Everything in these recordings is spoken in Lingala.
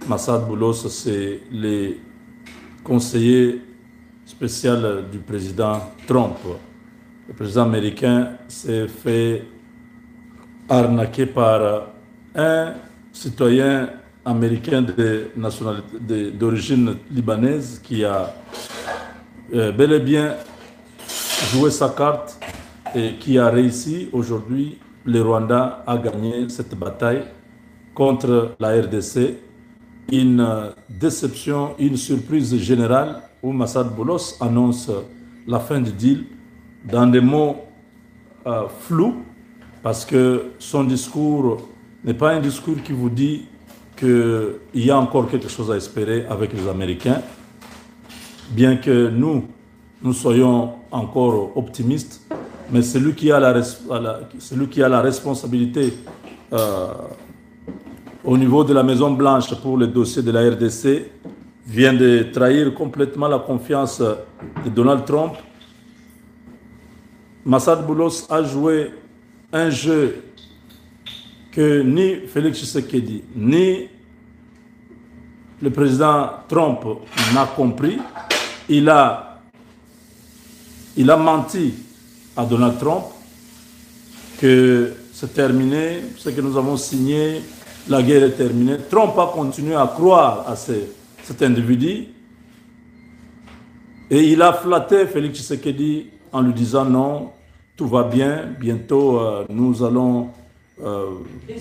Massad Boulos, c'est le conseiller spécial du président Trump. Le président américain s'est fait arnaquer par un citoyen américain d'origine libanaise qui a bel et bien joué sa carte et qui a réussi. Aujourd'hui, le Rwanda a gagné cette bataille contre la RDC. Une déception, une surprise générale où Massad Boulos annonce la fin du deal dans des mots flous, parce que son discours n'est pas un discours qui vous dit qu'il y a encore quelque chose à espérer avec les Américains, bien que nous soyons encore optimistes, mais celui qui a la responsabilité au niveau de la Maison-Blanche pour le dossier de la RDC vient de trahir complètement la confiance de Donald Trump. Massad Boulos a joué un jeu que ni Félix Tshisekedi ni le président Trump n'a compris. Il a menti à Donald Trump que c'est terminé, ce que nous avons signé, la guerre est terminée. Trump a continué à croire à cet individu et il a flatté Félix Tshisekedi en lui disant non, tout va bien, bientôt nous allons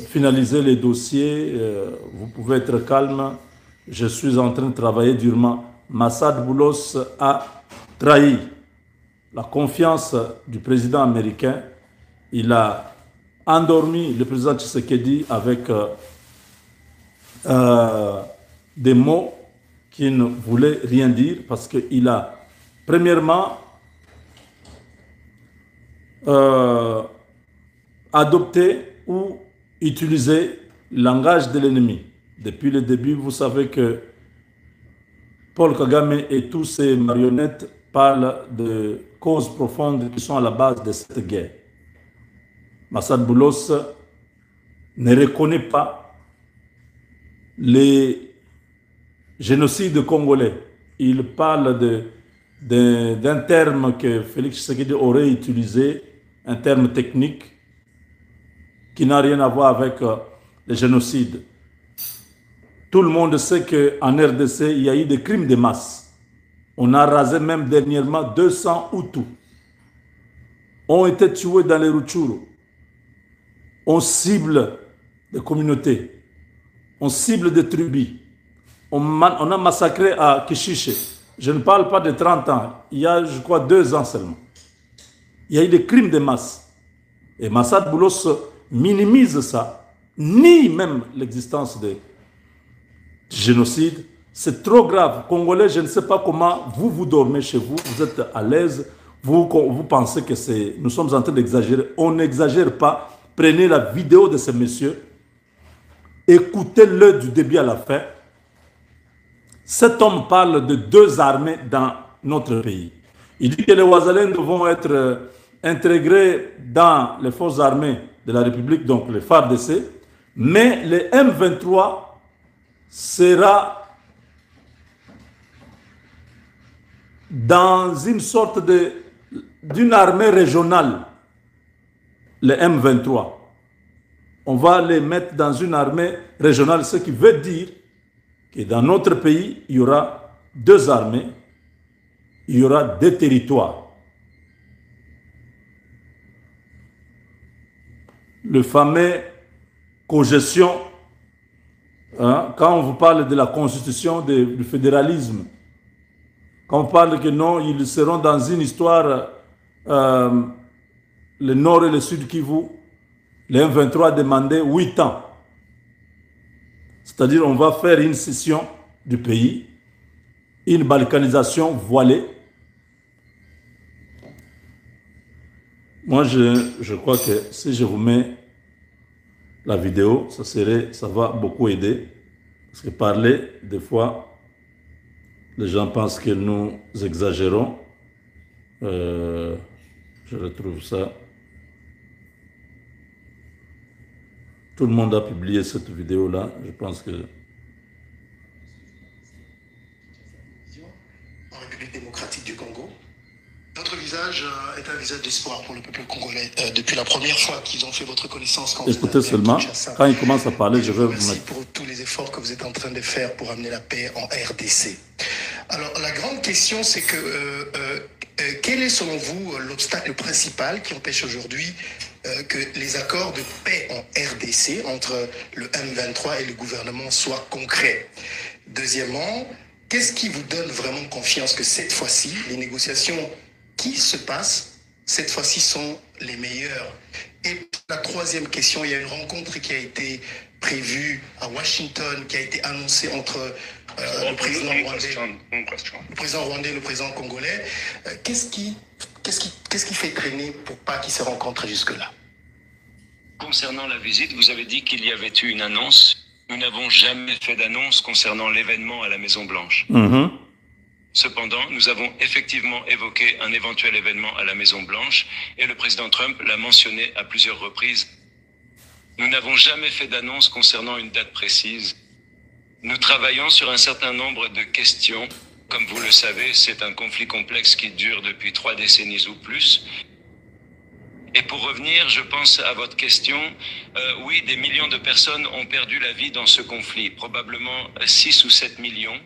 finaliser les dossiers, vous pouvez être calme, je suis en train de travailler durement. Massad Boulos a trahi la confiance du président américain. Il a endormi le président Tshisekedi avec des mots qui ne voulaient rien dire, parce qu'il a premièrement adopté ou utilisé le langage de l'ennemi. Depuis le début, vous savez que Paul Kagame et tous ses marionnettes parlent de causes profondes qui sont à la base de cette guerre. Massad Boulos ne reconnaît pas les génocides congolais. Il parle d'un terme que Félix Tshisekedi aurait utilisé, un terme technique qui n'a rien à voir avec les génocides. Tout le monde sait qu'en RDC, il y a eu des crimes de masse. On a rasé même dernièrement 200 Hutus. Ont été tués dans les Rutshuru. On cible des communautés. On cible des tribus. On a massacré à Kishiche. Je ne parle pas de 30 ans. Il y a, je crois, 2 ans seulement. Il y a eu des crimes de masse. Et Massad Boulos minimise ça, nie même l'existence de génocide. C'est trop grave. Congolais, je ne sais pas comment vous dormez chez vous, vous êtes à l'aise, vous pensez que nous sommes en train d'exagérer. On n'exagère pas. Prenez la vidéo de ces messieurs, écoutez-le du début à la fin. Cet homme parle de 2 armées dans notre pays. Il dit que les Ouazalènes vont être intégrés dans les forces armées de la République, donc les FARDC, mais le M23 sera dans une sorte d'une armée régionale, le M23. On va les mettre dans une armée régionale, ce qui veut dire que dans notre pays, il y aura 2 armées, il y aura 2 territoires. Le fameux cogestion, hein, quand on vous parle de la constitution, du fédéralisme, quand on parle que non, ils seront dans une histoire, le nord et le sud Kivu, le M23 a demandé 8 ans. C'est-à-dire on va faire une scission du pays, une balkanisation voilée. Moi, je crois que si je vous mets la vidéo, ça va beaucoup aider. Parce que parler, des fois, les gens pensent que nous exagérons. Je retrouve ça. Tout le monde a publié cette vidéo-là. Je pense que en République démocratique du Congo. Votre visage est un visage d'espoir pour le peuple congolais. Depuis la première fois qu'ils ont fait votre connaissance quand Écoutez seulement, quand il commence à parler, je vais vous Merci mettre. pour tous les efforts que vous êtes en train de faire pour amener la paix en RDC. Alors, la grande question, c'est que quel est selon vous l'obstacle principal qui empêche aujourd'hui que les accords de paix en RDC entre le M23 et le gouvernement soient concrets? Deuxièmement, qu'est-ce qui vous donne vraiment confiance que cette fois-ci, les négociations qui se passent, cette fois-ci sont les meilleures? Et la troisième question, il y a une rencontre qui a été prévue à Washington, qui a été annoncée entre le président rwandais et le président congolais. Qu'est-ce qui fait traîner pour pas qu'ils se rencontrent jusque-là? Concernant la visite, vous avez dit qu'il y avait eu une annonce. Nous n'avons jamais fait d'annonce concernant l'événement à la Maison-Blanche. Cependant, nous avons effectivement évoqué un éventuel événement à la Maison-Blanche et le président Trump l'a mentionné à plusieurs reprises. Nous n'avons jamais fait d'annonce concernant une date précise. Nous travaillons sur un certain nombre de questions. Comme vous le savez, c'est un conflit complexe qui dure depuis 3 décennies ou plus. Et pour revenir, je pense à votre question, oui, des millions de personnes ont perdu la vie dans ce conflit, probablement 6 ou 7 millions.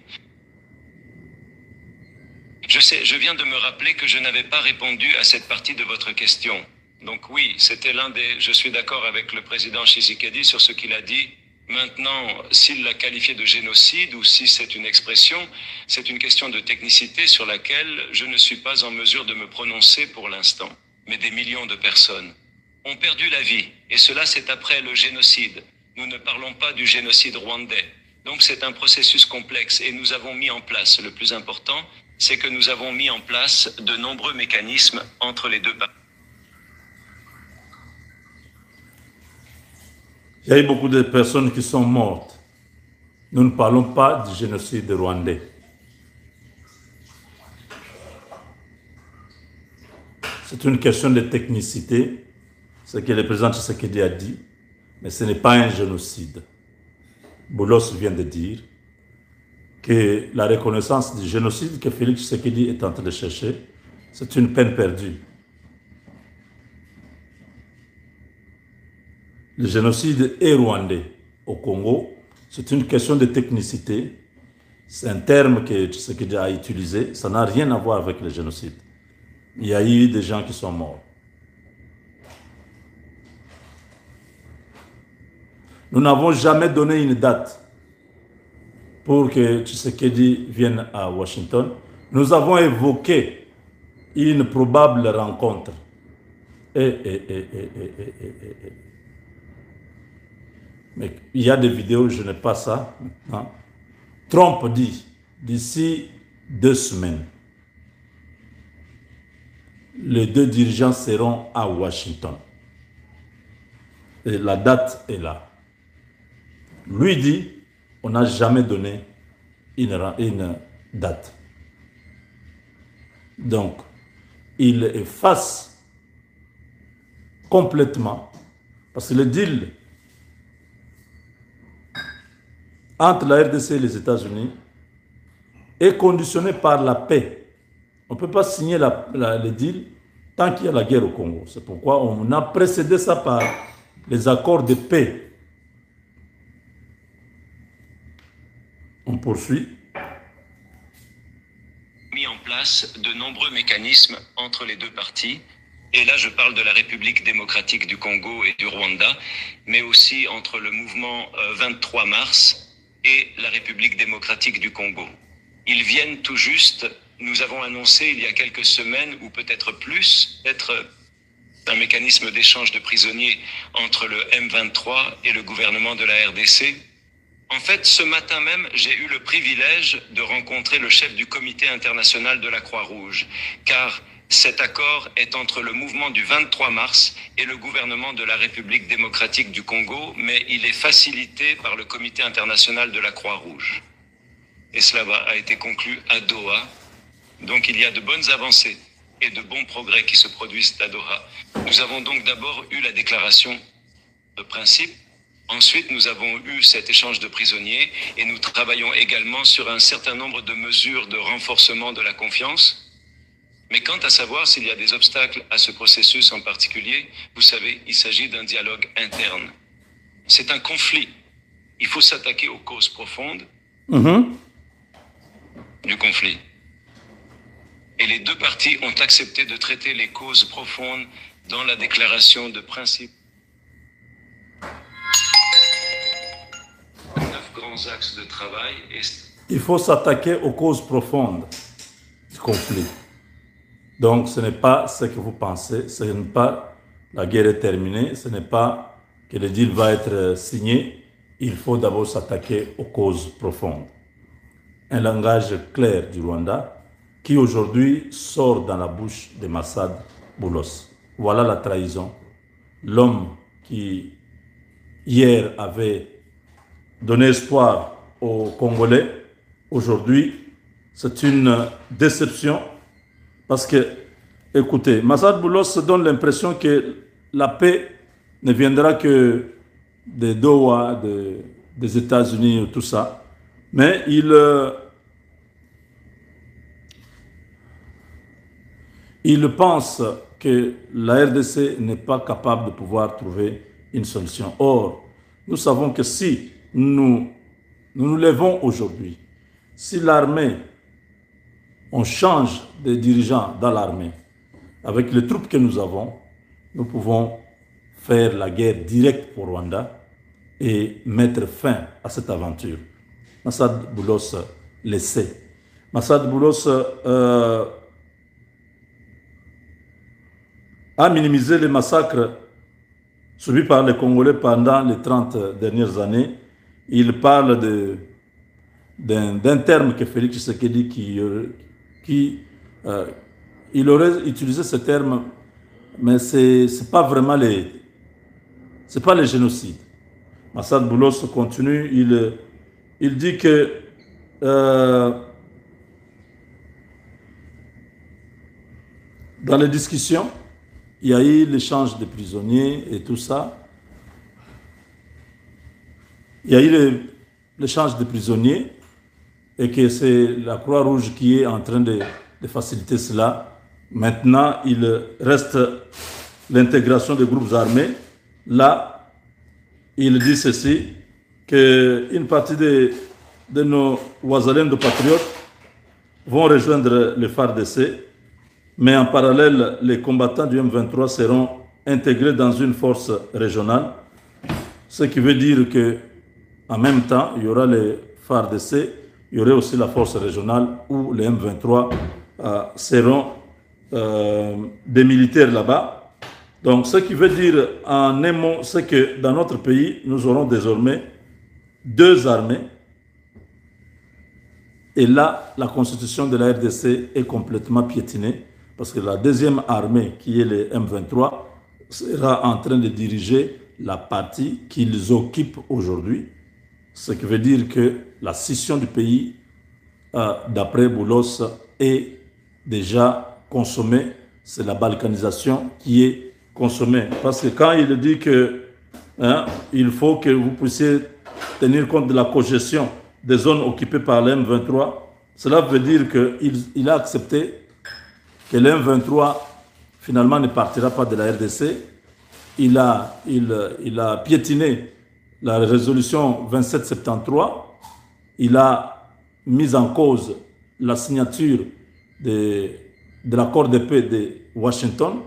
Je sais, je viens de me rappeler que je n'avais pas répondu à cette partie de votre question. Donc oui, c'était l'un des... Je suis d'accord avec le président Tshisekedi sur ce qu'il a dit. Maintenant, s'il l'a qualifié de génocide ou si c'est une expression, c'est une question de technicité sur laquelle je ne suis pas en mesure de me prononcer pour l'instant. Mais des millions de personnes ont perdu la vie. Et cela, c'est après le génocide. Nous ne parlons pas du génocide rwandais. Donc c'est un processus complexe et nous avons mis en place, le plus important, c'est que nous avons mis en place de nombreux mécanismes entre les deux parties. Il y a eu beaucoup de personnes qui sont mortes. Nous ne parlons pas du génocide rwandais. C'est une question de technicité, ce que le président Tshisekedi a dit, mais ce n'est pas un génocide. Boulos vient de dire que la reconnaissance du génocide que Félix Tshisekedi est en train de chercher, c'est une peine perdue. Le génocide est rwandais au Congo, c'est une question de technicité. C'est un terme que Tshisekedi a utilisé, ça n'a rien à voir avec le génocide. Il y a eu des gens qui sont morts. Nous n'avons jamais donné une date pour que Tshisekedi vienne à Washington. Nous avons évoqué une probable rencontre. Mais il y a des vidéos, je n'ai pas ça. Hein. Trump dit, d'ici 2 semaines, les 2 dirigeants seront à Washington. Et la date est là. Lui dit, on n'a jamais donné une date. Donc, il efface complètement, parce que le deal entre la RDC et les États-Unis est conditionné par la paix. On ne peut pas signer le deal tant qu'il y a la guerre au Congo. C'est pourquoi on a précédé ça par les accords de paix. On poursuit. Mis en place de nombreux mécanismes entre les deux parties. Et là, je parle de la République démocratique du Congo et du Rwanda, mais aussi entre le mouvement 23 mars et la République démocratique du Congo. Ils viennent tout juste, nous avons annoncé il y a quelques semaines, ou peut-être plus, être un mécanisme d'échange de prisonniers entre le M23 et le gouvernement de la RDC. En fait, ce matin même, j'ai eu le privilège de rencontrer le chef du Comité international de la Croix-Rouge, car cet accord est entre le mouvement du 23 mars et le gouvernement de la République démocratique du Congo, mais il est facilité par le Comité international de la Croix-Rouge. Et cela a été conclu à Doha. Donc il y a de bonnes avancées et de bons progrès qui se produisent à Doha. Nous avons donc d'abord eu la déclaration de principe Ensuite, nous avons eu cet échange de prisonniers et nous travaillons également sur un certain nombre de mesures de renforcement de la confiance. Mais quant à savoir s'il y a des obstacles à ce processus en particulier, vous savez, il s'agit d'un dialogue interne. C'est un conflit. Il faut s'attaquer aux causes profondes du conflit. Et les deux parties ont accepté de traiter les causes profondes dans la déclaration de principe. 9 grands axes de travail. Il faut s'attaquer aux causes profondes du conflit. Donc, ce n'est pas ce que vous pensez, ce n'est pas la guerre est terminée, ce n'est pas que le deal va être signé. Il faut d'abord s'attaquer aux causes profondes. Un langage clair du Rwanda qui aujourd'hui sort dans la bouche de Massad Boulos. Voilà la trahison. L'homme qui hier avait donné espoir aux Congolais, aujourd'hui c'est une déception. Parce que, écoutez, Massad Boulos donne l'impression que la paix ne viendra que des Doha, des États-Unis, tout ça. Mais il pense que la RDC n'est pas capable de pouvoir trouver une solution. Or, nous savons que si nous nous levons aujourd'hui, si l'armée on change de dirigeants dans l'armée. Avec les troupes que nous avons, nous pouvons faire la guerre directe pour Rwanda et mettre fin à cette aventure. Massad Boulos le sait. Massad Boulos a minimisé les massacres subis par les Congolais pendant les 30 dernières années. Il parle d'un terme que Félix Tshisekedi il aurait utilisé ce terme, mais c'est pas vraiment c'est pas le génocide. Massad Boulos continue, il dit que dans les discussions, il y a eu l'échange de prisonniers et tout ça. Il y a eu l'échange de prisonniers et que c'est la Croix-Rouge qui est en train de faciliter cela. Maintenant, il reste l'intégration des groupes armés. Là, il dit ceci, qu'une partie de nos voisins de patriotes vont rejoindre le FARDC, mais en parallèle, les combattants du M23 seront intégrés dans une force régionale, ce qui veut dire qu'en même temps, il y aura les FARDC, il y aurait aussi la force régionale où les M23 seront des militaires là-bas. Donc, ce qui veut dire en un mot, c'est que dans notre pays, nous aurons désormais 2 armées. Et là, la constitution de la RDC est complètement piétinée parce que la deuxième armée, qui est le M23, sera en train de diriger la partie qu'ils occupent aujourd'hui. Ce qui veut dire que la scission du pays, d'après Boulos, est déjà consommée. C'est la balkanisation qui est consommée. Parce que quand il dit que il faut que vous puissiez tenir compte de la cogestion des zones occupées par le M23, cela veut dire qu'il a accepté que le M23 finalement ne partira pas de la RDC. Il a piétiné la résolution 2773, il a mis en cause la signature de l'accord de paix de Washington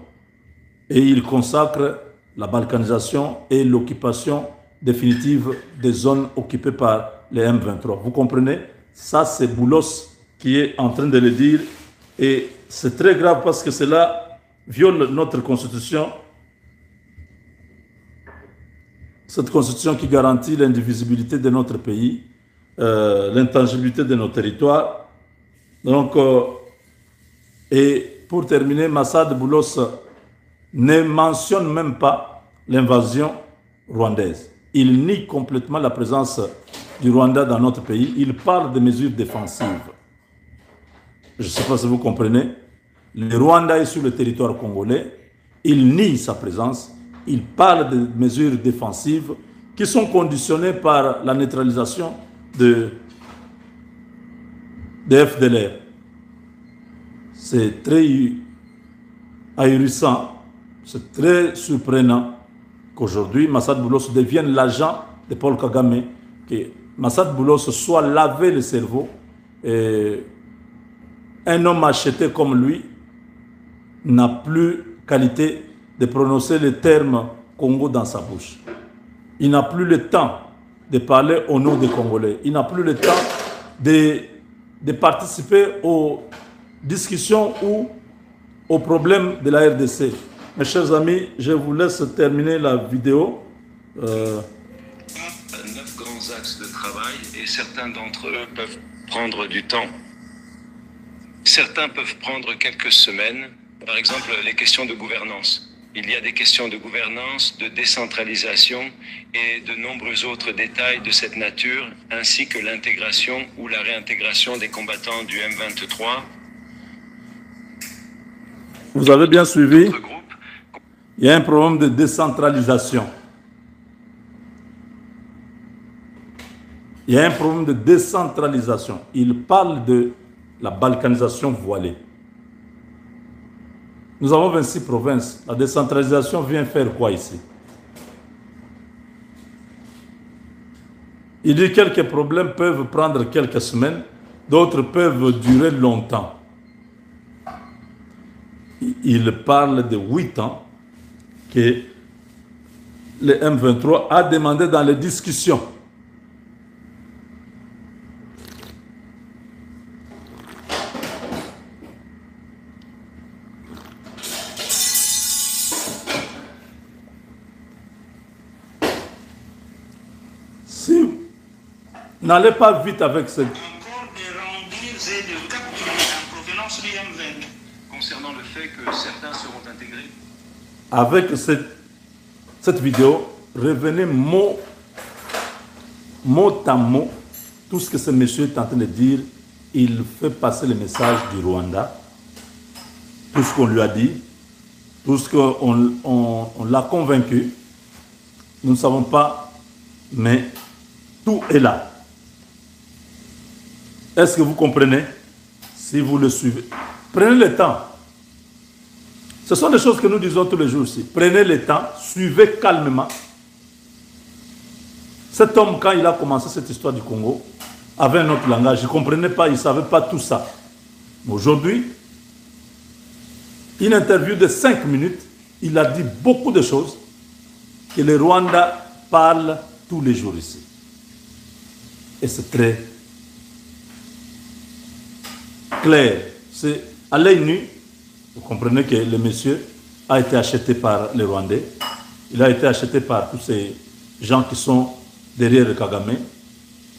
et il consacre la balkanisation et l'occupation définitive des zones occupées par les M23. Vous comprenez? Ça, c'est Boulos qui est en train de le dire et c'est très grave parce que cela viole notre constitution. Cette constitution qui garantit l'indivisibilité de notre pays, l'intangibilité de nos territoires. Donc, et pour terminer, Massad Boulos ne mentionne même pas l'invasion rwandaise. Il nie complètement la présence du Rwanda dans notre pays. Il parle de mesures défensives. Je ne sais pas si vous comprenez. Le Rwanda est sur le territoire congolais. Il nie sa présence. Il parle de mesures défensives qui sont conditionnés par la neutralisation de FDLR. C'est très ahurissant, c'est très surprenant qu'aujourd'hui Massad Boulos devienne l'agent de Paul Kagame, que Massad Boulos soit lavé le cerveau, et un homme acheté comme lui n'a plus qualité de prononcer le terme Congo dans sa bouche. Il n'a plus le temps de parler au nom des Congolais. Il n'a plus le temps de participer aux discussions ou aux problèmes de la RDC. Mes chers amis, je vous laisse terminer la vidéo. 9 grands axes de travail et certains d'entre eux peuvent prendre du temps. Certains peuvent prendre quelques semaines. Par exemple, les questions de gouvernance. Il y a des questions de gouvernance, de décentralisation et de nombreux autres détails de cette nature, ainsi que l'intégration ou la réintégration des combattants du M23. Vous avez bien suivi? Il y a un problème de décentralisation. Il y a un problème de décentralisation. Il parle de la balkanisation voilée. Nous avons 26 provinces. La décentralisation vient faire quoi ici? Il dit que quelques problèmes peuvent prendre quelques semaines, d'autres peuvent durer longtemps. Il parle de 8 ans que le M23 a demandé dans les discussions. N'allez pas vite avec cette... Encore de rendir et de capturer en provenance du M20. Concernant le fait que certains seront intégrés. Avec cette vidéo, revenez mot à mot tout ce que ce monsieur est en train de dire. Il fait passer le message du Rwanda. Tout ce qu'on lui a dit, tout ce qu'on l'a convaincu. Nous ne savons pas, mais tout est là. Est-ce que vous comprenez? Si vous le suivez, prenez le temps. Ce sont des choses que nous disons tous les jours ici. Prenez le temps, suivez calmement. Cet homme, quand il a commencé cette histoire du Congo, avait un autre langage. Il ne comprenait pas, il ne savait pas tout ça. Aujourd'hui, une interview de 5 minutes, il a dit beaucoup de choses que le Rwanda parle tous les jours ici. Et c'est très clair. C'est à l'œil nu. Vous comprenez que le monsieur a été acheté par les Rwandais. Il a été acheté par tous ces gens qui sont derrière le Kagame.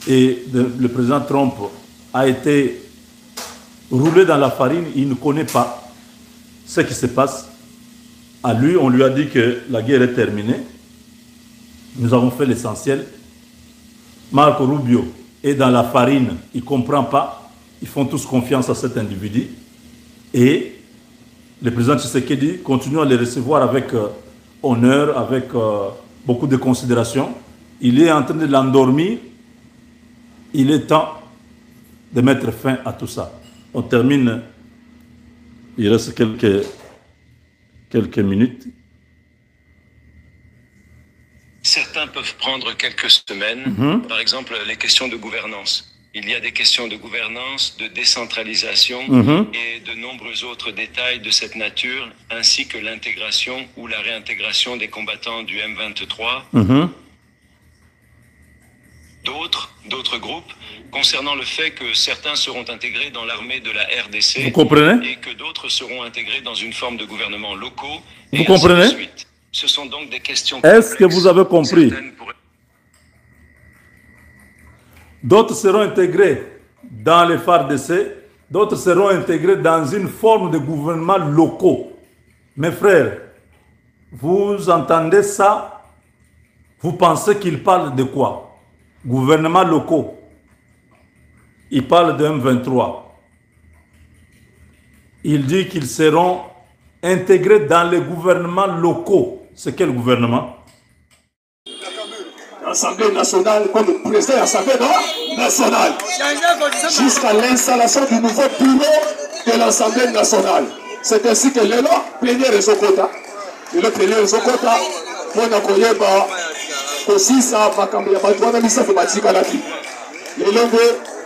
Et le président Trump a été roulé dans la farine. Il ne connaît pas ce qui se passe. À lui, on lui a dit que la guerre est terminée. Nous avons fait l'essentiel. Marco Rubio est dans la farine. Il ne comprend pas. Ils font tous confiance à cet individu. Et le président Tshisekedi continue à les recevoir avec honneur, avec beaucoup de considération. Il est en train de l'endormir. Il est temps de mettre fin à tout ça. On termine. Il reste quelques minutes. Certains peuvent prendre quelques semaines. Par exemple, les questions de gouvernance. Il y a des questions de gouvernance, de décentralisation et de nombreux autres détails de cette nature, ainsi que l'intégration ou la réintégration des combattants du M23. D'autres groupes, concernant le fait que certains seront intégrés dans l'armée de la RDC. Vous comprenez? Et que d'autres seront intégrés dans une forme de gouvernement locaux. Vous comprenez? Ce sont donc des questions... Est-ce que vous avez compris? D'autres seront intégrés dans les FARDC, d'autres seront intégrés dans une forme de gouvernement locaux. Mes frères, vous entendez ça? Vous pensez qu'il parle de quoi? Gouvernement locaux. Il parle de M23. Il dit qu'ils seront intégrés dans les gouvernements locaux. C'est quel gouvernement? l'Assemblée nationale comme président de l'Assemblée nationale. Jusqu'à l'installation du nouveau bureau de l'Assemblée nationale. C'est ainsi que le plénière est au quota. Le plénière est au quota. Pour Nakoyeba, aussi ça, Makambia, Batouana, Missa, Fematika-Laki. Le lendemain,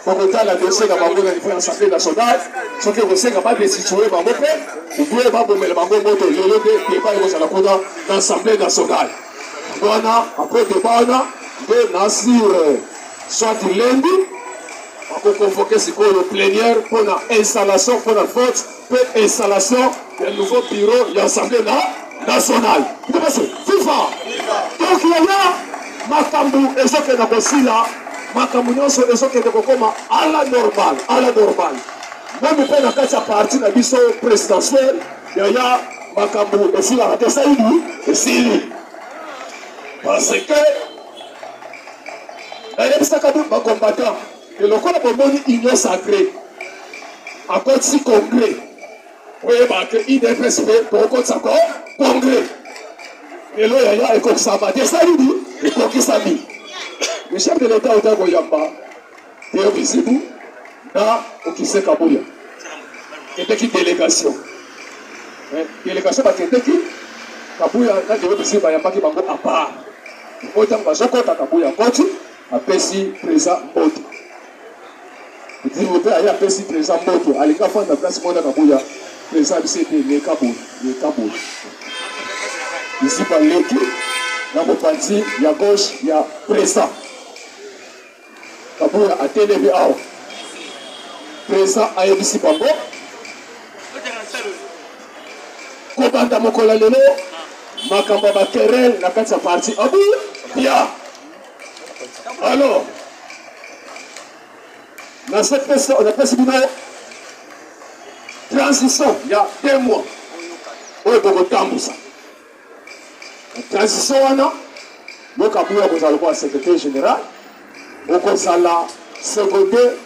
Bogota, la dossier de l'Assemblée nationale, ce qui est capable de situer Bambo, vous pouvez pas bomber le Bambo Moto, le lendemain, débat à la Koda, l'Assemblée nationale. Après le débat, on a Nassir, soit lundi, on a convoqué le plénière pour l'installation, pour la vote, pour l'installation du nouveau bureau de l'Assemblée nationale. FIFA! Donc il y a Makambu et ce qui est aussi là, Makambu et ce qui est à la normale. Même si on a partie de la mission présidentielle, il y a Makambu et ce qui est là, parce que les combattants, et le corps de l'Union sacrée, à côté du congrès, vous voyez que l'IDPS pour le congrès. Et là, il y a un peu de sabbat. Et ça, il dit, il faut qu'il s'habille. Le chef de l'État, il y a pas. Il y a visible, là, il y a Kabouya. Il y a une délégation. Délégation, il y a qui Kabouya, là, il y a visible, il y a pas qui va à part. Il faut que je Kabouya côté, après si président Moto. Il dit, il y a président Moto. À l'écart, il y a place pour Kabouya. Président, c'est le Kabouya. Ici, par l'équipe, dans mon parti, il y a gauche, il y a président. Kabouya a télévé à président a ici par bon. Kobanda Mokola Lelo, Makamba Bakerel, la carte parti. Abou, bien. Alors, dans cette personne, on a fait une transition, il y a 2 mois. On est beaucoup de temps pour ça. La transition, donc Kabouya, vous allez voir le secrétaire général, vous allez seconder,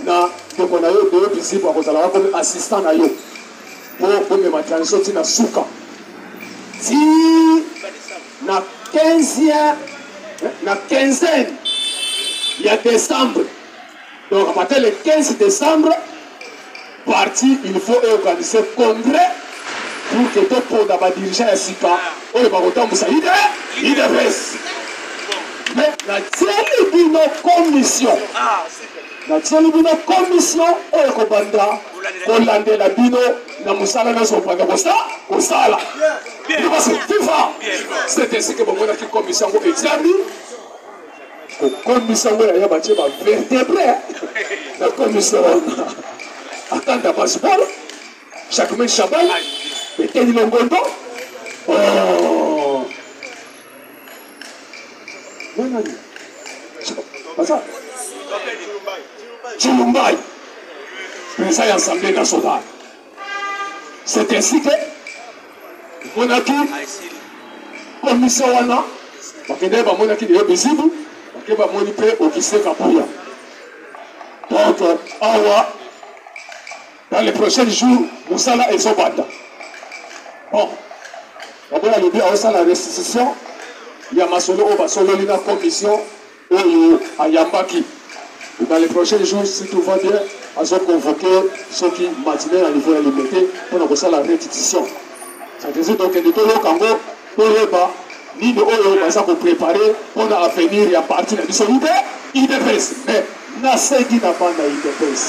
donc on a eu 2 visibles, vous allez voir comme assistant pour ma transition, c'est na souka. Si, na 15e, il y a décembre. Donc à partir du 15 décembre, parti, il faut organiser un congrès pour que tout le monde ait dirigé à Sika. On va autant vous saluer, il est mais la tienne d'une commission. La tienne d'une commission, on va Hollande la bino, na musala na sopanga au sala. C'est ainsi que vous avez une commission examinée. Commission où il y a bâti ma vertébré. La commission attend d'un passeport. Chaque main chabal. Et quel est le gondo? Oh. Non, non, non. Ça. Chulumbai. Président de l'Assemblée nationale. C'est ainsi que on a qui commission wana bakende ba mona ki de visible bakende ba moni pe officier Kabouya. Donc awa dans les prochains jours musala ezobanda. Bon, on va aller bien à la restitution. Il y a masolo au basolo lina commission à Yambaki. Dans les prochains jours, si tout va bien, on va convoquer ceux qui matinent à niveau limité pour la restitution. Ça veut dire donc que de tout le Congo, pour le bas, ni de haut, on va préparer pour venir à partir de l'IDPS. Mais, n'a pas qui n'a pas d'IDPS.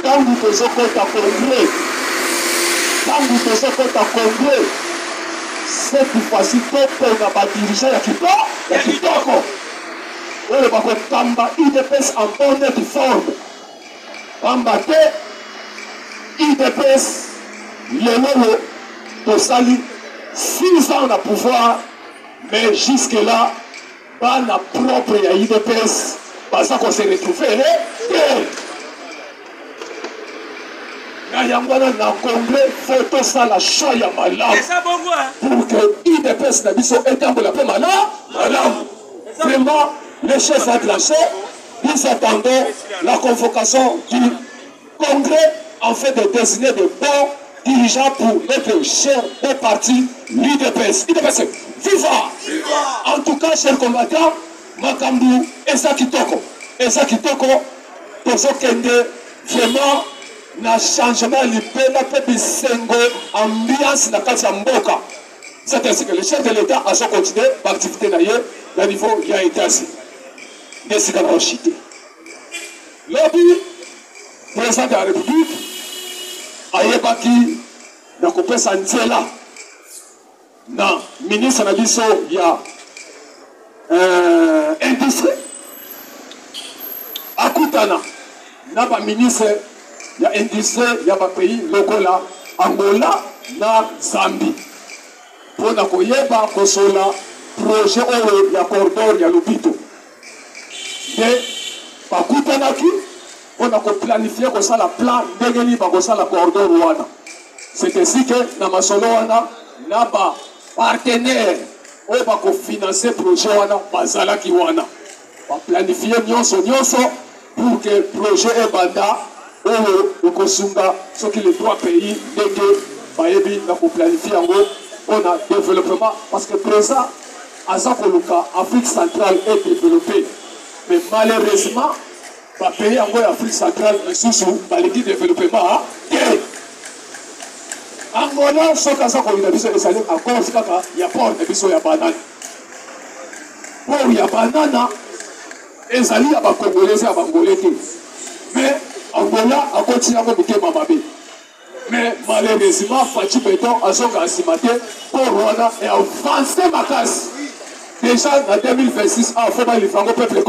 Quand vous faisiez compte à congrès, cette fois-ci, tout le monde va diriger à Kitoko. On va Kamba IDPS en bonne forme. Kamba IDPS, le nom de Sali, 6 ans de pouvoir, mais jusque-là, pas la propre IDPS, parce qu'on s'est retrouvé. Nayangwana na congrès, photo ça la chaya malade. Pour que IDPS n'a pas été en la paix malade. Vraiment. Les chefs enclenchés, ils attendaient la convocation du congrès en fait de désigner de bons dirigeant pour notre cher beau parti, l'UDPS. UDPS, viva! En tout cas, chers combattants, Makambu, Eza Kitoko, Tozo Kende, vraiment, na changement libéral, pepe sengo, ambiance na kati ya mboka. C'est ainsi que le chef de l'État a continué l'activité d'ailleurs, le niveau qui a été assis. Décidé de chiter. Lobby, président de la République, ayebaki na kopesa nzela na ministre na biso ya industrie akutana na ba ministre ya industrie ya ba pays lokola Angola na Zambie pona koyeba kosola projet oyo ya corridor ya Lobito de bakutanaki pona ko planifier kosala plan ndenge ni bakosala corridor wana. C'est ainsi que na masolo wana na ba partenaire oyo bako financer projet wana bazalaki wana ba planifier nyonso pour que projet ebanda oyo ekosunga soki les trois pays ndenge bayebi na ko planifier yango pona développement parce que présent aza koluka Afrique centrale est développée mais malheureusement ba pays yango ya Afrique centrale lisusu balingi développement Angola soki aza kolinga biso ezali encore kaka ya port na biso ya banane port ya banana ezali ya bakongolais ya bangolais te mais Angola akoti yango motema mabe mais malheureusement Fachi Beton azonga nsima te port wana e avancé makasi déjà en 2026 afo balivra yango peuple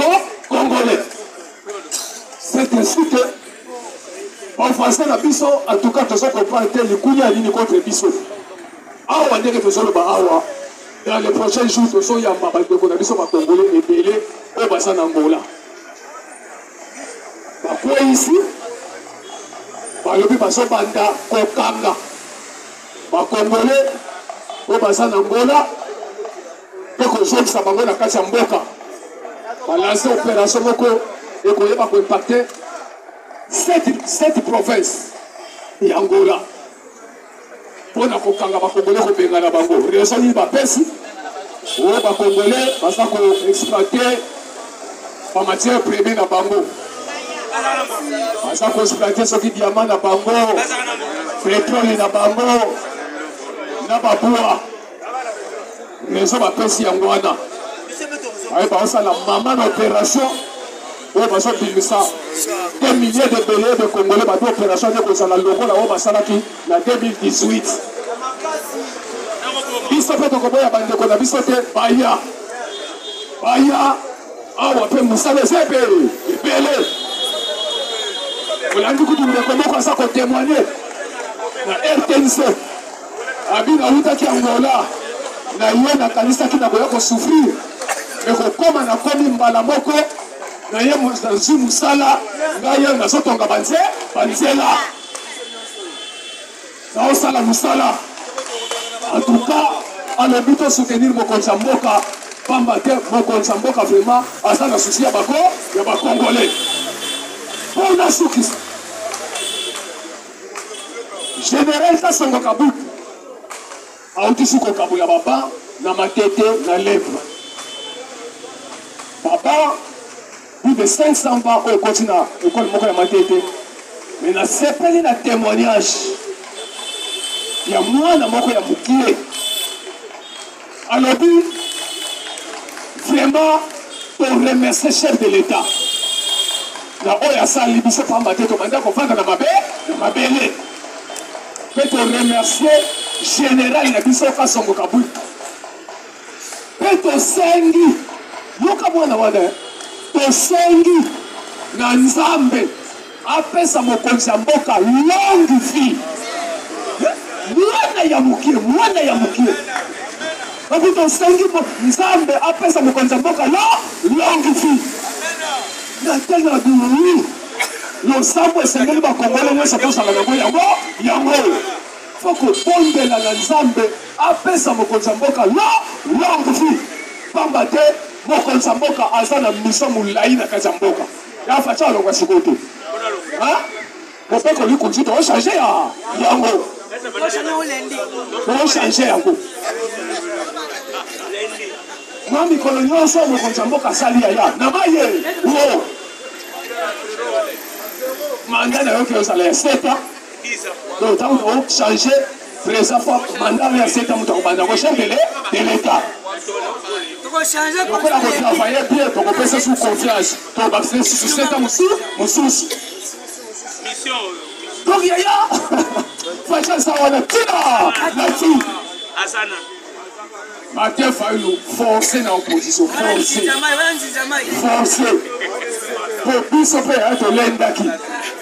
congolais. C'est ainsi que en français la biso en tout cas tozo comprendre que le coup ya ligne contre biso awa ndenge tozo ba awa dans les prochains jours tozo ya mabal de na biso ba congolais ebele o basa na Angola ba kwa ici ba lobi baso banda kokanga ba congolais o basa na Angola ko zonisa bango na kati ya mboka ba lancer opération moko et qu'on va impacter cette province et Angola. Pour nous Congolais ko benga na bango. Raison ni ba pesi. O ba Congolais basa ko exploiter ba matière première na bango. Basa ko exploiter ce qui diamant na bango. Pétrole na bango. Na ba bois. Raison ba pesi Angola. Aïe ba ça la maman opération. On va sortir des milliers de bébés de Congolais dans l'opération de Kozala Logo, là, on va s'arrêter en 2018. Il s'est fait au Koboya Bande Kona, il s'est fait Baya. Baya, ah, on peut Moussa les épées, les bélés. Vous l'avez dit que nous devons ça pour témoigner. La RTNC, Abina Outa qui est Angola, la Yéna Kalista qui n'a pas souffrir. Mais comme on a commis Malamoko, naye muzazu musala ngaye nazotonga banzela naosala musala en tout cas alobi to soutenir mokonzi ya mboka pamba te mokonzi ya mboka vraiment aza na susi ya bakongolais mpona sukisa général Kasongo Kabutu auti su kokabola baba na matete na lèvre baba plus de 500 ans au continent, l'école Moko Matete. Mais na sepeli na témoignage. Il y a moi na Moko ya Mukie. Alors, vraiment, pour remercier le chef de l'État. Na oya sali biso pa Matete, manda ko fanga na mabele. Pour remercier général na biso Kasongo Kabutu. Pour sengi. Yoka mwana wana. Tosengi na Nzambe apesa mokonzi ya mboka longue vie mwana ya mukie Babu tosengi Nzambe apesa mokonzi ya mboka longue vie na tena dulu losambo esengeli bakongole nyonso tosala yango foko bondela na Nzambe apesa mokonzi ya mboka longue vie pamba te mokonzi mboka aza na mission mulai na kati ya mboka ya facha alongwa sikoto ha mopeko likunzi to changer yango Pour changer un coup. Mami colonial sommes comme ça, moi kasali ya. Namaye. Wow. Mandat n'a aucun salaire. 7 ans. Donc tant qu'on changer, président fois mandat vers 7 ans, on va chef de l'État. Donc on a travaillé bien, donc on peut se sous confiance. Donc on va sous 7 ans aussi, on sous. Donc yaya, Facha Sawana, Tina, là-dessus. Matin, il faut nous forcer dans l'opposition. Forcer. Pour plus se faire être l'endaki.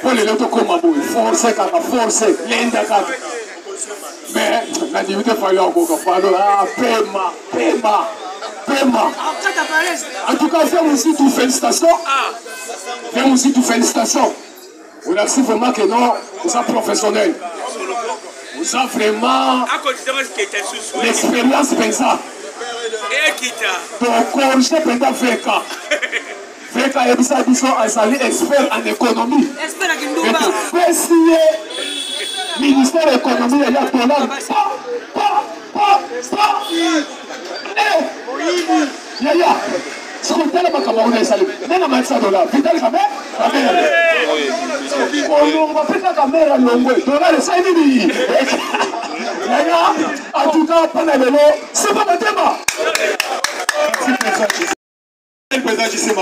Pour les autres comme à bout. Forcer, forcer, l'endaka. Mais, la divinité fallait encore parler. Ah, paiement. En tout cas, fais aussi toutes félicitations. On a su vraiment que non, vous êtes professionnel. Vous avez vraiment l'expérience comme ça. Donc, corriger pendant 20 ans. 20 ans, il y a des experts en économie. Et de faire signer le ministère de l'économie, il y a un dollar. Yaya, ce qu'on t'a dit, on a salé. Mais on a $100. Putain, la caméra. On va faire la caméra longue. Dollar, c'est 5 000. Yaya, en tout cas, pendant le lot, c'est pas ma thème. Le président du Sénat,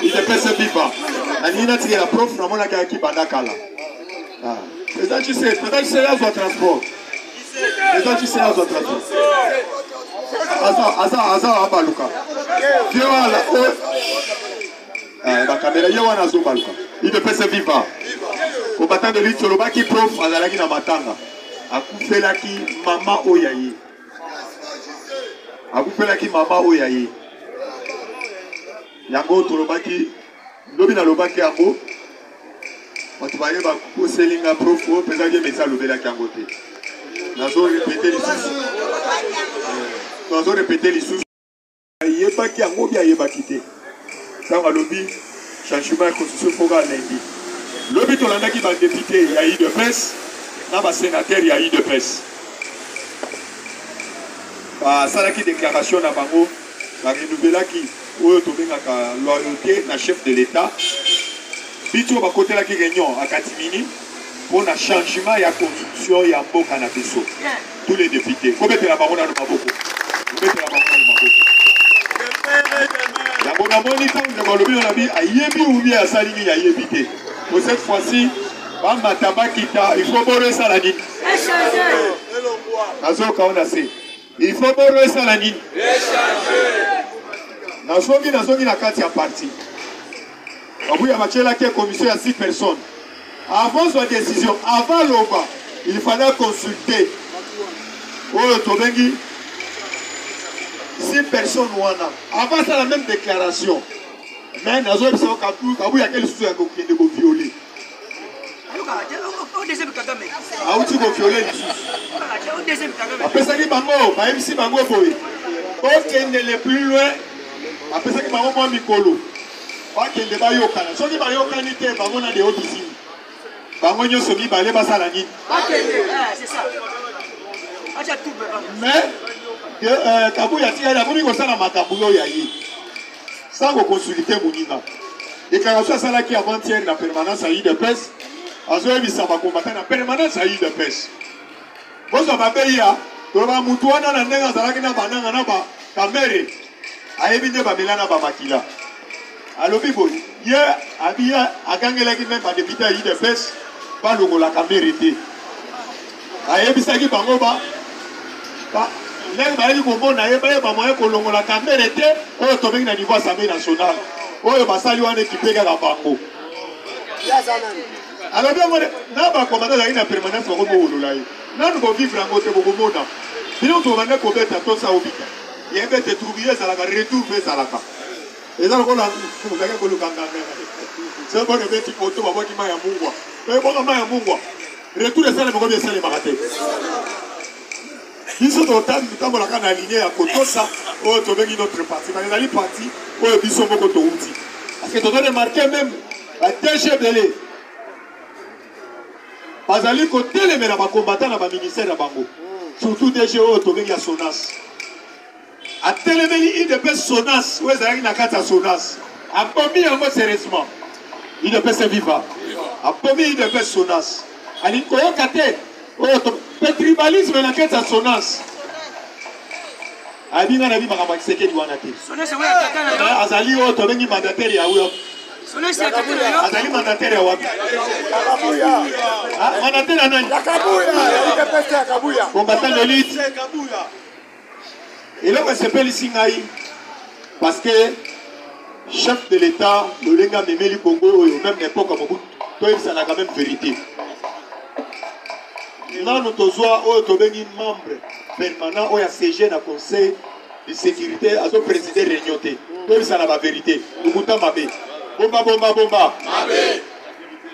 il ne persévère pas. La tiré la prof, on a qui bandakala. Président du Sénat, transport. Président du Sénat, transport. Asa, Abaluka. La caméra, il ne persévère pas. Au matin de lui, Toloba qui prof, Azalaki na matanga. Akufelaki mama oyaye. Akufelaki mama oyaye. Yango Tolobaki, lobi na lobaki yango. Matubaye ba kuselinga prof, président de mesa lobelaki yango te. Nazo répéter les sous. Yebaki yango bia yebaki te. Tanga lobi changement de constitution foga lundi. Lobi tolandaki ba député ya de presse. Dans sénateur, il y a eu de presse. Ça qui déclaration à Bango, la renouvelée qui a loyauté na chef de l'État. Bito va côté la qui réunion à Katimini pour un changement de la constitution et un beau canapé. Tous les députés. Comment est la baronne de Maboko? La bonne bonne temps de Malobi, on a dit à Yebi ou bien à Salini à Yebité. Pour cette fois-ci, il faut borrer ça la nuit. Il faut borrer ça la nuit. Nazogi na kati ya parti. Il y a une commission à 6 personnes. Avant sa décision, avant l'OBA, il fallait consulter. Oh, Tobengi, 6 personnes avant ça la même déclaration. Mais Nazogi il y a quel souci de violer. Ah, où tu vas violer après ça, il va MC Bango Boy. Ok, n'est plus loin. Après ça, il va au Mikolo. Ok, il va au Canada. Si il va au Canada, il va au des autres ici. Bango Nyosomi va aller à la nuit. C'est ça. Mais, Kabouya, il y a la bonne chose à Makabouyo Yahi. Sans consulter Mounina. Et quand on soit là qui avant-hier, la permanence à IDPS. Azoe bisaba combattre na permanence à de pêche. Vous avez ya, toba mutuana na ndenga zalaki na bananga na ba kamere. Ayebinde ba melana ba makila. Alobi boy, ye abia akangela ki même ba député à de pêche, ba longo la kamere te. Ayebisaki bango ba lenga yi kombo na ye ba moyen ko longo la kamere te, o tobengi na niveau assemblée nationale. Oyo basali wana équipé ka bango. Alors, nous avons commandé la permanence au Romo. Nous avons vivre en côté de Romona. Nous avons commandé pour mettre tout ça au bit. Il y a des trouviers à la retour vers Salaka. Et là, on a le Kangana. C'est un bon petit poteau à voir qui m'a un mouvement. Mais bon, m'a un mouvement. Retour de salles, mais c'est les marathons. Ils sont au temps où la canne alignée à côté ça. Oh, tu veux notre parti. Mais les partis, oh, ils sont beaucoup de outils. Parce que tu dois remarquer même. DG Belé. Bazali côté les mena combattants dans le ministère de Bango. Surtout DG Otomé ya Sonas. A télémeni il de Sonas, où est-ce qu'il y a Sonas. A promis un mot sérieusement. Il de se vivre. A promis il de Sonas. Ali koyo kate. Le tribalisme na kata Sonas. Abi na bi makamba kiseke di wana te. Sonas we ataka na yo. Azali Otomé mandataire ya uyo. Sonas ataka na yo. Azali mandataire ya wapi? Kabuya. Ah, mandataire ya nani? Kabuya. Il pèse à Kabuya. Combattant de l'élite. Et là, on s'appelle ici Ngaï. Parce que chef de l'État, le Lenga Memeli Congo, au même époque, à Mobutu, ça n'a quand même vérité. Là, nous sommes membre permanent, où il y a CG dans le Conseil de sécurité, à son président Régnioté. Ça n'a pas vérité. Nous moutons Mabé. Bomba, bomba, bomba.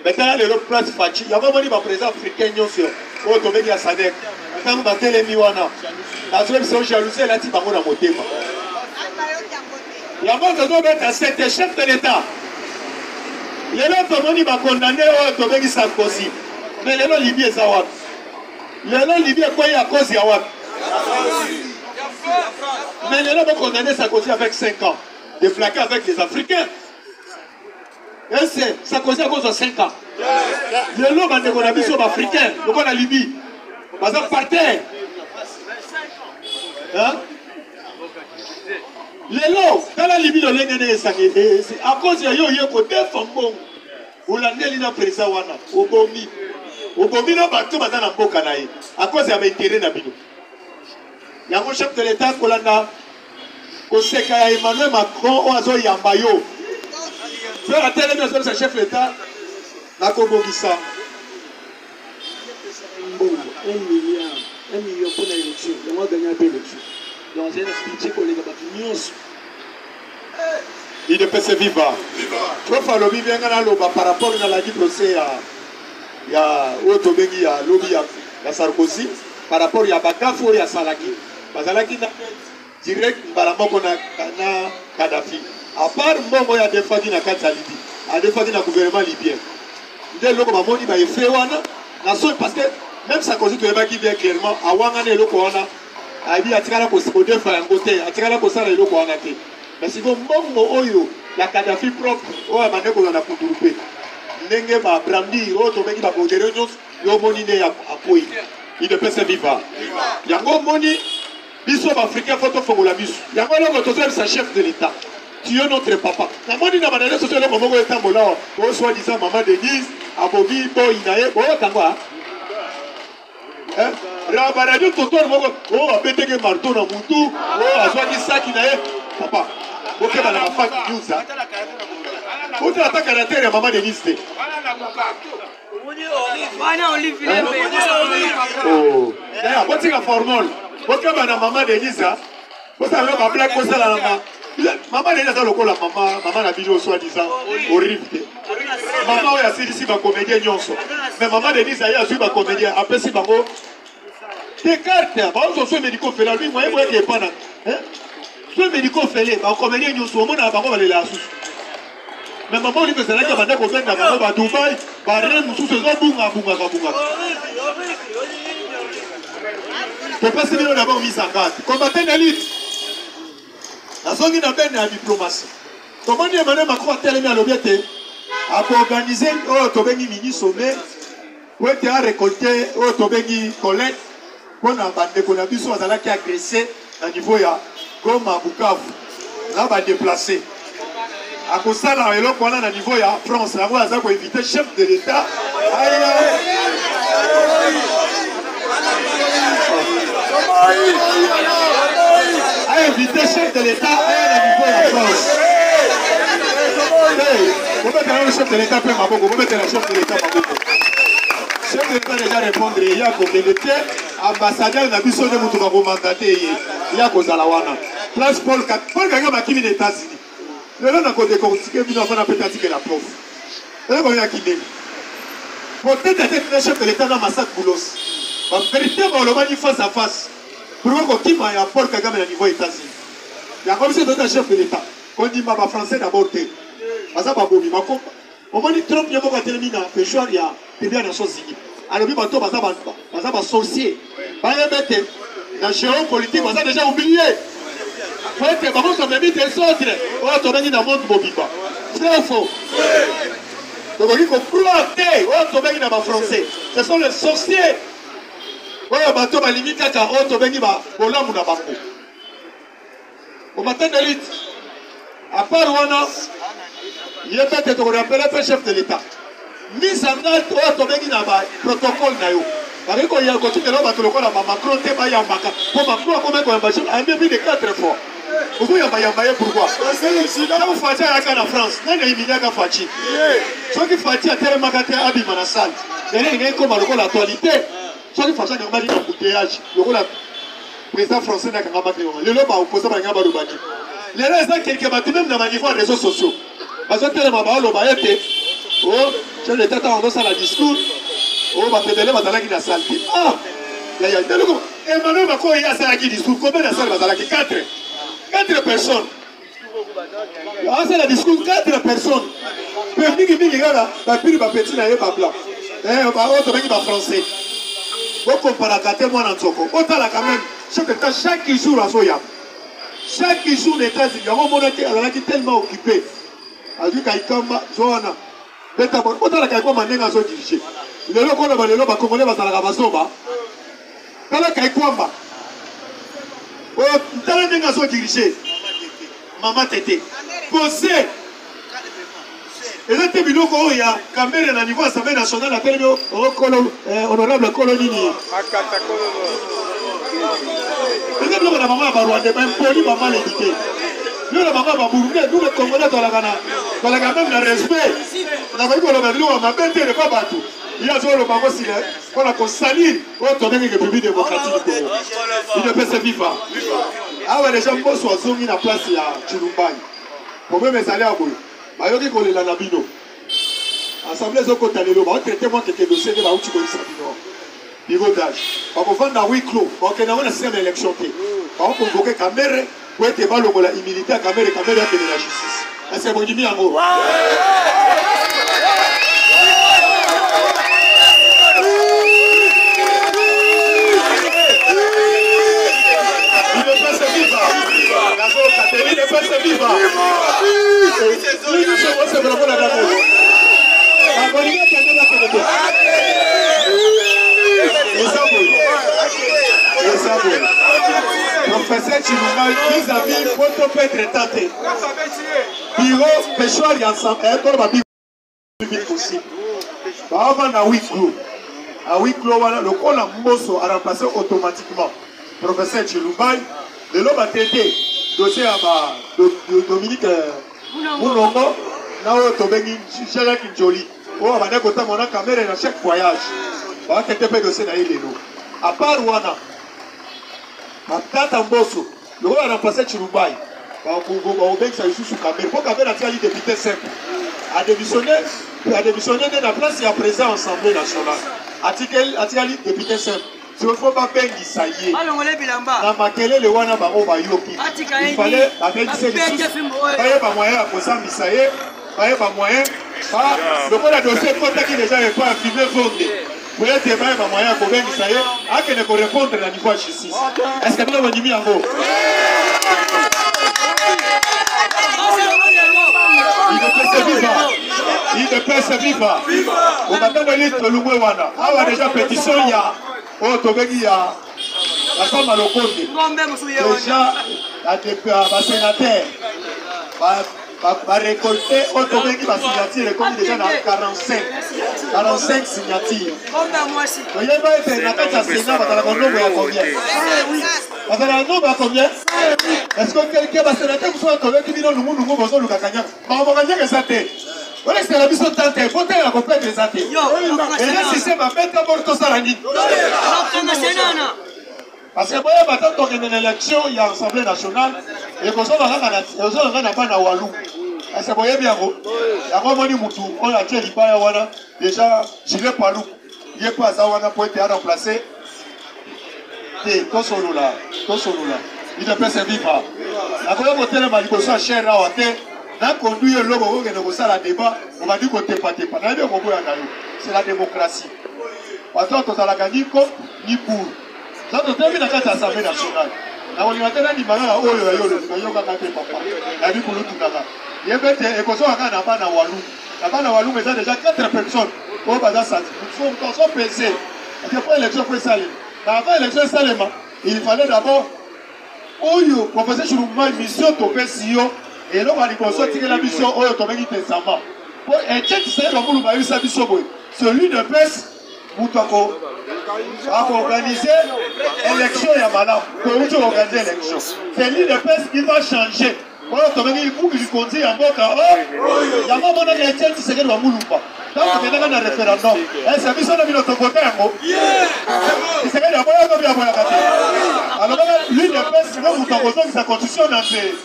Maintenant, les autres places Fachi. Il y a vraiment des présidents africains, où il y a Sadek. Quand vous battez les Miwana, la seule chose jalousie, elle a dit Bango dans mon thème. Il y a moi qui dois mettre c'était chef de l'État. Les autres, tout le monde condamné au Tobégi Sarkozy. Mais les autres, Libye, c'est Awad. Les autres, Libye, quoi, il y a cause Awad. Mais les autres, condamné Sarkozy avec 5 ans. Déflaqué avec les Africains. Et c'est Sarkozy à cause de 5 ans. Les autres, on a mis sur l'Africain, donc on a Libye. Parce que par terre. Hein? Les lots, dans la Libye, à cause de yo côté Fambon, où la Nélina président wana, au Bomi, non, bateau, dans la Bokanaï, à cause de l'intérêt d'Abino. Il y a un chef de l'État, Kolanda, au Seka Emmanuel Macron, au Azo Yambayo. Faire la télé, mais c'est chef de l'État, la Kobogissa. 1 million pour l'élection. On va gagner un peu l'élection. Donc, c'est un petit collègue il ne peut se vivre. Trop à lobby bien par rapport à la procès il y a Otobengi, il y a lobby à Sarkozy, par rapport à Bakafo et à Salaki. Salaki direct, Balamoko na Kadhafi. À part Momo, il y a des fois qui n'a qu'à Libye. Il y a des fois qui n'a gouvernement libyen. Il y a des gens qui ont fait parce que même Sarkozy, tu vois qui vient clairement, à Wangane, le Koana, a dit à Tigala Kospodé, à côté, à Tigala Kosala, le Koana. Mais si vous avez la Kadhafi propre, on a demandé qu'on a pu grouper. Nenge ba brandi, auto meki ba modéré, yo moni ne ya apoi. Il ne peut se vivre. Yango moni, biso africain photo fongola biso. Yango le tozo sa chef de l'État. Tu es notre papa. La moni na manane sociale ko moko etambola, o soit disant maman Denise, abobi boy nae, o kangwa. Rabaradio totor moko, o abeteke marteau na mutu, o azwaki saki nae, papa. Ok, bah la femme qui nous a. Où tu attaques à la terre, maman de liste. Oh, d'ailleurs, quand tu as formule, ok, bah la maman de liste, vous savez, ma blague, vous savez, la maman de liste, la maman la vidéo soi-disant horrible. Maman, oui, assis ici, ma comédien, nyonso. Mais maman de liste, elle a suivi ma comédien. Après, si, bango, tes cartes, bah, on se fait médico, fait la lui, moi, qui est pas là. Les médicaux fêlés, on comédien nous sommes à Bango les la sous. Mais maman dit que c'est là qu'il y a des copains dans à Dubaï, par exemple, sous ce bunga. Pour passer bien d'abord mis en garde. Combattant l'élite. La zone n'a pas de diplomatie. Comment dire Emmanuel Macron a tellement l'objectif à organiser au Tobeni mini sommet où était à récolter au Tobeni collecte pour la bande qu'on a vu sur la qui a agressé à niveau ya. Goma Bukavu, là va déplacer. À cause de ça, là, on a un niveau à France, là, on va éviter le chef de l'État. À éviter le chef de l'État à niveau à France. Vous mettez le chef de l'État, vous mettez le chef de l'État, le chef de l'État déjà répondre, il y a communauté, ambassadeur, il a vu son nom pour mandater, il y a cause à la wana. Place Paul Kagame qui vient des États-Unis. Le nom n'a pas décortiqué, il n'a pas peut-être que la prof. Le nom n'a pas qui peut-être être le chef de l'État dans Massacre Boulos. En vérité, on le manie face à face. Pour voir qui m'a Paul Kagame à niveau États-Unis. Il y a comme si c'était un chef de l'État. On dit, ma français d'abord, parce que Au moins, Trump, il y a beaucoup de télémines, il y a des biens dans son signe. Alors, il y a des sorciers. Par exemple, dans la géopolitique, on a déjà oublié. Par contre, on a mis des autres. On a tombé dans le monde mobile. C'est faux. Donc, il faut croire que on a tombé dans le français. Ce sont les sorciers. On a bateau, ma limite, on a tombé dans le monde. Au matin de l'élite, à part Rwanda, il y a peut-être qu'on appelle le chef de l'État. Mise en garde, on a tombé dans le protocole. Avec quoi il y a continué de l'homme, Macron, pour Macron, on a mis de 4 fois. Pourquoi il y a pourquoi? Quand vous faites en France, il y a une milliard de Fachi. Ceux qui font tellement de Abi Manassal, il y a comme l'actualité. Ceux qui font un embouteillage, le président français n'a qu'un matin. Le lobby a opposé à un Baloubani. Les raisons quelques bâtiments même dans les réseaux sociaux. Parce que tellement de l'Obaïté, oh, je l'ai tête en dos à la discours. Oh, ma pédale, ma salaki na salki. Ah, il y a Emmanuel Macron, il y a salaki discours. Combien de salles, ma salaki? 4 personnes. Ah, c'est la discours, 4 personnes. Puis, il y a là, la pile, ma petite, il y a pas blanc. Eh, on va français. Vous comparez à moi dans Tsoko. Autant là, quand même, chaque jour, à Soya. Chaque jour, les États-Unis, on a tellement occupé. Avec Kaikamba, Johanna. Autant là, Kaikamba, on a dirigé. Le loko na balelo ba Congolais bazalaka bazoba tala kai kwamba o tala ndenga zo diriger mama tete poser ezate biloko oya kamere na niveau assemblée nationale a telemi honorable kolonini akata kolonini biloko na mama ba Rwanda ba impoli ba mal éduqué nous la mama ba Burundi nous les Congolais tolaka même le respect na ba ko ba biloko ma bente ne pas battu. Il y a toujours le Bango Sile, on a salir au République démocratique du Congo. Il ne peut se vivre. Ah ouais, les gens sont mis en place à Chilumbaï. Pour même les aller à Boy. Mayoki Kole la Nabino. Assemblée Zoko Tanelo, on traite moi quelques dossiers de la Outi Kole Sabino. Pivotage. On va vendre dans huis clos. On a un système d'élection. On va convoquer Kamere pour être évalué pour la immunité à Kamere et Kamere à la justice. C'est bon, il y a un mot. Il ne peut se vivre. Professeur Chilumba, vis-à-vis, pour peut être tenté. Bureau, pêcheur, il y a ensemble. Et possible. Avant à huis clos. À huis clos, le col à Mosso a remplacé automatiquement. Professeur Chilumba, de l'homme a traité. Dossier à Dominique Moulongo, Nao Tobengi, Chalak Njoli. Oh, on a côté mon caméra dans chaque voyage. On a traité le dossier d'Aïleno. À part Rwanda, à Tatamboso, le roi a remplacé Chilumbaï. On a obéi ça sous caméra. Pour caméra, il y a des députés simples. A démissionné de la place et à présent Assemblée nationale. A-t-il député simple? Si on ne faut pas peindre ça y est. Dans ma télé, le wana baro bayoki. Il fallait avec ces pas moyen à poser misaye, pas moyen. Le monde a dossier côté qui déjà n'est pas filmé vendre. Vous êtes pas moyen à poser misaye, à que ne correspondre à la niveau justice. Est-ce que nous avons dit en gros? Il ne peut se vivre. Il ne peut se vivre. On va dans le liste de l'Ouéwana. Ah, on a déjà pétition, il y a. Oh, Tobegi, la femme à l'Okonde. Déjà, la sénateur va récolter, oh, Tobegi va signature, comme déjà dans 45 signatures. Il y a été la carte à Sénat, dans la nombre à combien? Dans la nombre à combien? Est-ce que quelqu'un va sénateur, vous savez, Tobegi, nous nous nous Kanyang. On va gagner les athées. Voilà, c'est la mission de tante. Il faut faire la complète des athées. Et là, si c'est ma fête, d'abord, tout ça, la nuit. Parce que moi, maintenant, il y a une élection, il y a l'Assemblée nationale, et qu'on soit dans la Walou. C'est bien, il y a un moment où on a dit déjà, je ne l'ai pas lu. Il n'y a pas ça, pour être remplacé. Et tout solo là. Il ne peut se vivre. La première côté, il y a cher là, na conduit le logo que nous la débat, on va dire qu'on t'est pas. C'est la démocratie. Parce que la gagné comme ni pour. Ça te termine à l'Assemblée nationale. Na olimatena ni mara oyo ya yolo yoka kate papa. La vie pour le tout là. Yebete e koso aka na bana walu. Na bana walu mais déjà 4 personnes. Au bazar ça. Nous sommes pesés. Après l'élection présidentielle. Avant l'élection Salema, il fallait d'abord oyo proposer sur une mission to pesio et là on va consulter la mission oyo to bengi tensama. Pour et tu sais comment nous va eu sa mission boy. Celui de pes Moutako a organisé l'élection et madame, pour organiser l'élection. C'est lui de pes qui va changer. Voilà, tu vas dire qu'il faut conduire en boca. Il y a un moment où il y a un qui se fait Mouloupa. Donc, il y a un référendum. Et c'est mission de notre côté. Il se fait la boya comme il y a boya. Alors, lui de pes, c'est comme Moutako, sa constitution dans ses.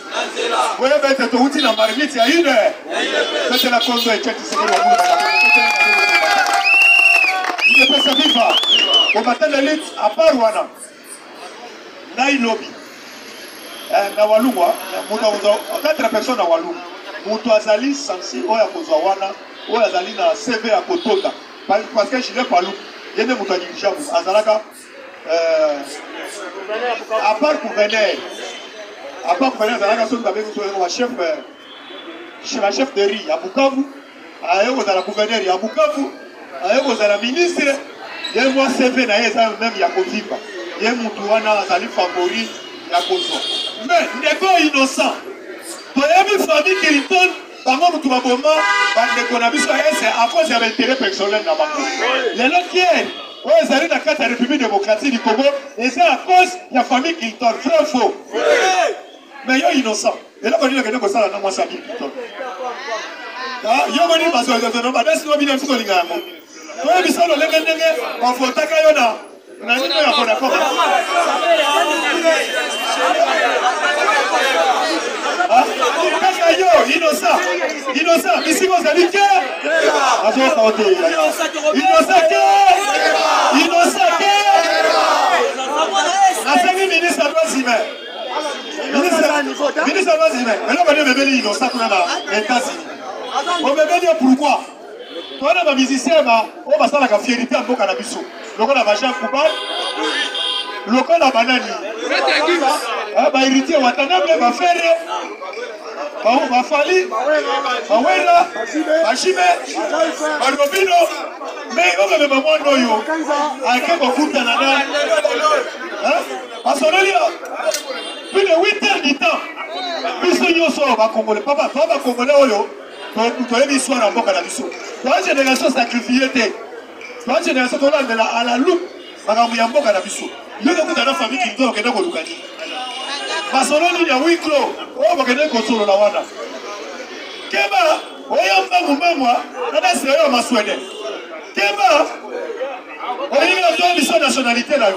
Vous voyez, c'est tout outil dans la marmite, il y a une heure. C'est la conduite et qui se fait Mouloupa. Il est passé vivant. Au matin de l'élite, à part Wana, Nairobi, na Walumwa, 4 personnes à Walum. Moutou Azali, Sansi, Oya Kozawana, Oya Azali na CV à Kotota. Parce que je n'ai pas lu. Il y a des moutons dirigeables. Azalaka, à part gouverneur, Azalaka, son d'abord, la chef de riz à Bukavu, à la gouverneur à Bukavu. Vous êtes la ministre, il y a moi CV, même Yakoviva. Il y a Moutouana, Azali favori, Yakozo. Mais, n'est pas innocent. Il y a une famille qui retourne, par contre, tout va bon, c'est à cause de l'intérêt personnel dans le les autres qui est, ils arrivent dans la République démocratique du Congo, et c'est à cause de la famille qui retourne. Vrai ou faux? Mais il y a innocent. Et là, on dit que nous sommes dans la famille qui retourne. Il y a une personne qui retourne, mais c'est une personne qui retourne. Oui, mais ça, on l'a gagné. On faut attaquer. On a dit qu'on a d'accord. Innocent. Ici, vous avez dit que. Innocent. La 5 ministre à droite, Zimmer. Ministre à droite, Zimmer. Mais là, on va dire que c'est innocent pour les États-Unis. On va dire pourquoi. Toi, on a musicien, on va faire la fierté à Boka Nabiso. Le cas de Jean Koubal, le cas de Banani. Héritier Watanabe va faire. Va Fali, Wera, Bachime, Barobino. Mais on va me demander yo. À quel moment tu as parce que plus de 8 heures du temps. Puisque nous sommes à Congolais. Papa Congolais, tu as une histoire à Boka Nabiso. La génération sacrifiée, la génération à la loupe, il y a un peu de biso. Il y a une famille qui doit être localisée. Parce que il y a 8 clos, on va gagner contre la Wana. Keba, on y a un moment, moi, on a essayé de m'assurer. Keba, on y a une mission nationalité là.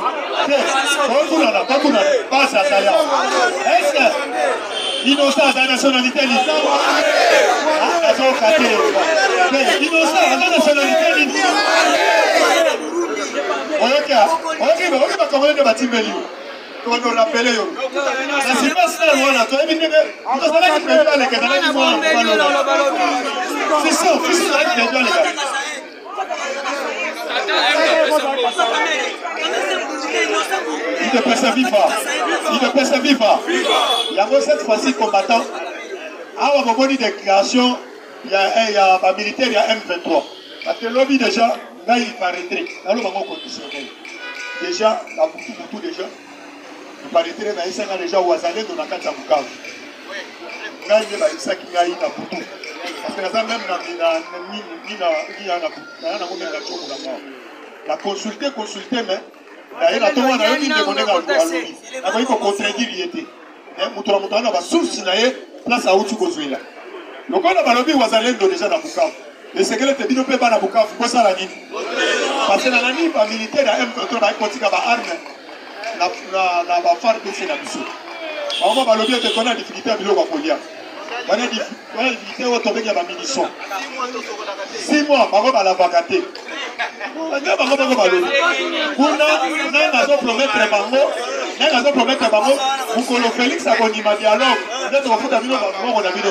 Pas ça, ça y est. Est-ce que innocent à la nationalité innocent à la nationalité on va commander de Batimbeli. On nous rappelle. C'est pas ça, voilà. Tu as vu que c'est ça, il ne peut se vivre. Il y a cette fois-ci combattant. À un moment de déclaration, il y a un militaire, il y a M23. Parce que l'objet déjà, là il paraîtrait. Dans le moment conditionnel. Déjà, la beaucoup déjà. Il paraîtrait dans les 5 ans déjà où Azalé dans la carte à Bukavu. Là il y a ça qui a eu la beaucoup. Parce que là même la consulter, mais il y a tout le monde qui a dit qu'on contredire l'IET. Moutoura va source place à Outugozuela. Donc on a balobi Wazalé déjà dans Bukavu. Et c'est que le Tébino peut pas dans Bukavu, pour ça la nuit. Parce que dans la nuit, les militaires de M23 ont été armés. La phare de Sénabissou. On va balobi et te connaître la difficulté à Bilo Wapolia. On a dit, il faut tomber dans la munition. 6 mois, on va la vagater. On va balobi. On a promettre Bango, Félix a connu ma dialogue. On a fait un dialogue, on a mis le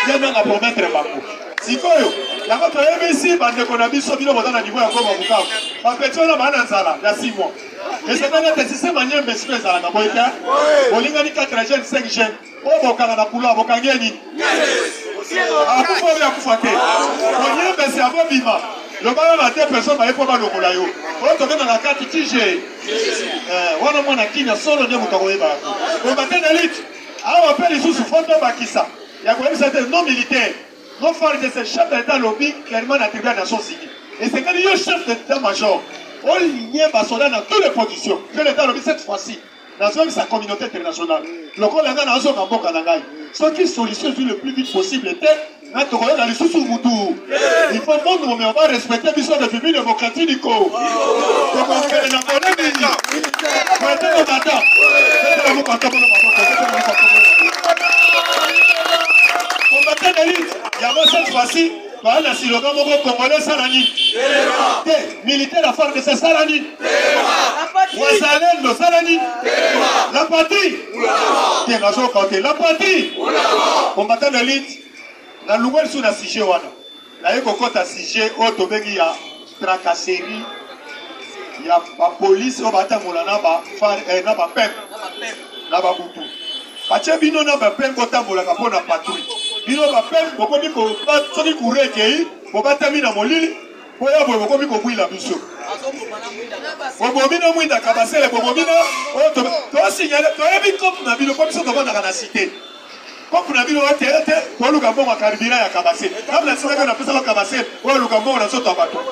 ye nanga promettre bango sikoyo yango toyebi ici bandeko na biso bino boza na niveau ya ngoma Bukavu bapeti wana baa na nzala ya 6 mois esengeli ete systeme nyembe siko ezalaka boye te bolingani 4 jeune 5 jeune oyo bokanga na kula bokangi ye nini akufa oyo akufa te onyembesi abobima lobana na 2 personnes baye mpo balokola yo oyo tokenda na kati tije wana mwana kinya solo nde moto akoyeba kombaten elite awa mpe lisusu fo tobakisa ya koyebisa te non militaire non fare de ce chef d'état lobby clairement na tribunal nation civile esengeli yo chef d'état major olinye basoda dans toutes les positions je l'état lobby cette fois-ci dans sa communauté internationale lokola nga nazonga mboka na ngai soki solution ezwi le plus vite possible te na tokoyoka lisusu mutu il faut monde mome va respecter biso république démocratique du Congo tokokende na polemi poete kobata combattant d'élite yango cette fois-ci toa na siloga moko congolais salani te militaire affaire de ce salani wazalendo salani la partie te nazoka te la partie combattant d'élite na lungweli su na sujet wana naye kokota sujet oyo tobengi ya tracasserie ya bapolisi oyo batambola na bapembe na babutu batie bino na bapembe otambolaka mpo na patrouille bino bapembe bokomi soki kure ekei bobatami na molili po ya boye bokomi kobwila biso bobomi na mwindaka basele bobomi na oyo tosignale toyebi kope na bino po biso tokondaka na cité kope na bino ote toluka mbongo ya karibira ya kabase kabla sikaka napesaka kabase oyo luka mbongo na soto ya bato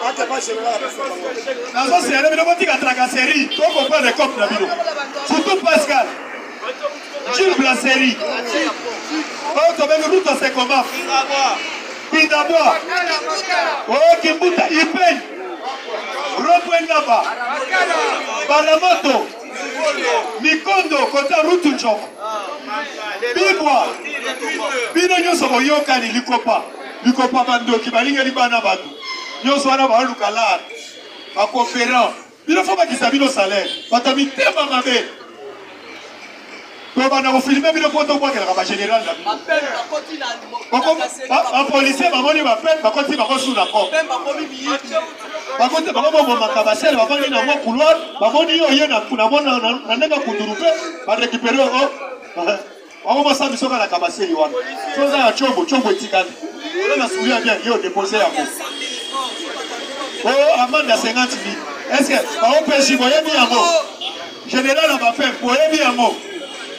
nazosignale bino botika tracasserie tokomprendre kope na bino surtout Pascal Jules Blasserie oyo tobengi ruto sekoma Pindabwa oyo Kimbuta Ipei Rokwengaba Baramoto Mikondo kota Rutu Njoko Bibwa bino nyonso boyokani likopa bandoki balingeli bana bato nyonso wana baoluka lar baconférence bino fo bakisa bino salaire bato mitema mabe tobanda kofilme bino mpo tobwakelaka bagénéral na bino bapolisier bamoni bapene bakoti bango su na ko bakoti bango bomomaka basele bavandi na mwa couloir bamoni yo ye na ndenge kunduru mpe barécupere o bango mosa biso kalaka baseli wana soza ya combo etikali oyo na soulia bien yo dépose yango o amande ya 50 000 estce baopeshi boyebi yango général na bapene boyebi yango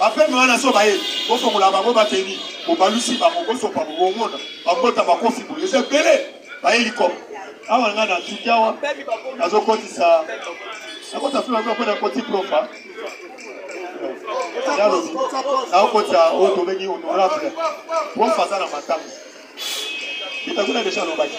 bapembe wana so baye bofongola bango bateni bobalusi bango bosopa bomona bambota bakofi boye eza ebele baye likoma awa nga na tuki awa nazokotisa nakota filo yango mpo nakoti profa yalobi naokotisa oyo tobengi honorable prof aza na matanga bitakuna deja alobaki